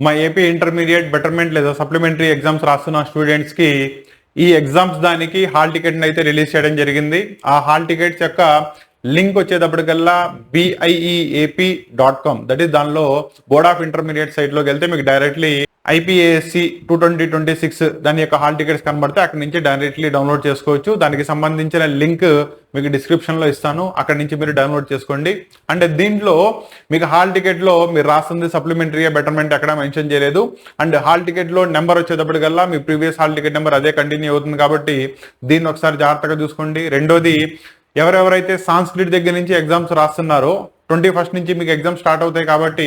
మా AP intermediate betterment లేదా supplementary exams రాస్తున్న స్టూడెంట్స్కి ఈ ఎగ్జామ్స్ దానికి హాల్ టికెట్ని అయితే రిలీజ్ చేయడం జరిగింది. ఆ హాల్ టికెట్స్ యొక్క లింక్ వచ్చేటప్పటికల్లా BIEAP.com, దట్ ఈస్ దానిలో బోర్డ్ ఆఫ్ ఇంటర్మీడియట్ సైట్లోకి వెళ్తే మీకు డైరెక్ట్లీ IPASC 2026 దాని యొక్క హాల్ టికెట్స్ కనబడితే అక్కడి నుంచి డైరెక్ట్లీ డౌన్లోడ్ చేసుకోవచ్చు. దానికి సంబంధించిన లింక్ మీకు డిస్క్రిప్షన్లో ఇస్తాను, అక్కడి నుంచి మీరు డౌన్లోడ్ చేసుకోండి. అండ్ దీంట్లో మీకు హాల్ టికెట్లో మీరు రాస్తుంది సప్లిమెంటరీ బెటర్మెంట్ ఎక్కడ మెన్షన్ చేయలేదు. అండ్ హాల్ టికెట్లో నెంబర్ వచ్చేటప్పటికల్లా మీ ప్రీవియస్ హాల్ టికెట్ నెంబర్ అదే కంటిన్యూ అవుతుంది కాబట్టి దీన్ని ఒకసారి జాగ్రత్తగా చూసుకోండి. రెండోది, ఎవరెవరైతే సాంస్క్రిట్ దగ్గర నుంచి ఎగ్జామ్స్ రాస్తున్నారో 21st నుంచి మీకు ఎగ్జామ్ స్టార్ట్ అవుతాయి కాబట్టి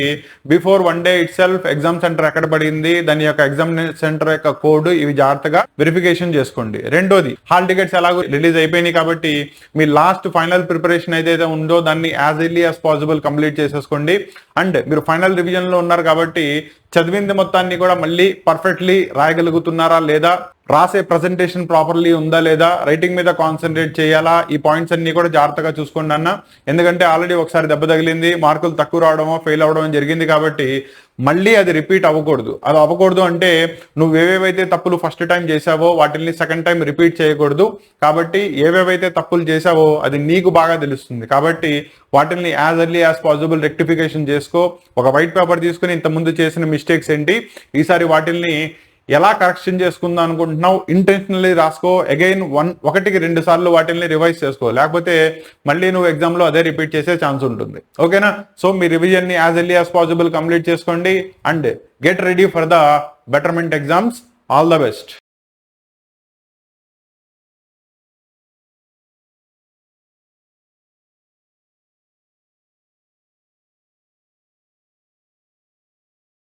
before 1 day it self exam centre ఎక్కడ పడింది, దాని యొక్క ఎగ్జామ్ సెంటర్ యొక్క కోడ్, ఇవి జాగ్రత్తగా వెరిఫికేషన్ చేసుకోండి. రెండోది, హాల్ టికెట్స్ ఎలాగో రిలీజ్ అయిపోయినాయి కాబట్టి మీ లాస్ట్ ఫైనల్ ప్రిపరేషన్ ఏదైతే ఉందో దాన్ని as early as possible complete చేసేసుకోండి. అండ్ మీరు ఫైనల్ రివిజన్ లో ఉన్నారు కాబట్టి చదివింది మొత్తాన్ని కూడా మళ్ళీ పర్ఫెక్ట్లీ రాయగలుగుతున్నారా లేదా, రాసే ప్రజెంటేషన్ ప్రాపర్లీ ఉందా లేదా, రైటింగ్ మీద కాన్సన్ట్రేట్ చేయాలా, ఈ పాయింట్స్ అన్ని కూడా జాగ్రత్తగా చూసుకోండి అన్న. ఎందుకంటే ఆల్రెడీ ఒకసారి దెబ్బ తగిలింది, మార్కులు తక్కువ రావడమో ఫెయిల్ అవడం జరిగింది కాబట్టి మళ్ళీ అది రిపీట్ అవ్వకూడదు. అది అవ్వకూడదు అంటే నువ్వు ఏవేవైతే తప్పులు ఫస్ట్ టైం చేసావో వాటిని సెకండ్ టైం రిపీట్ చేయకూడదు. కాబట్టి ఏవేవైతే తప్పులు చేసావో అది నీకు బాగా తెలుస్తుంది కాబట్టి వాటిని as early as possible rectification చేసుకో. ఒక వైట్ పేపర్ తీసుకుని ఇంతకుముందు చేసిన మిస్టేక్స్ ఏంటి, ఈసారి వాటిని ఎలా కరెక్షన్ చేసుకుందాం అనుకుంటున్నావు ఇంటెన్షనల్లీ రాసుకో. అగైన్ ఒకటికి 2 సార్లు వాటిని రివైజ్ చేసుకో, లేకపోతే మళ్ళీ నువ్వు ఎగ్జామ్ లో అదే రిపీట్ చేసే ఛాన్స్ ఉంటుంది. ఓకేనా? సో మీ రివిజన్ ని as early as possible complete చేసుకోండి and get ready for the betterment exams. All the best.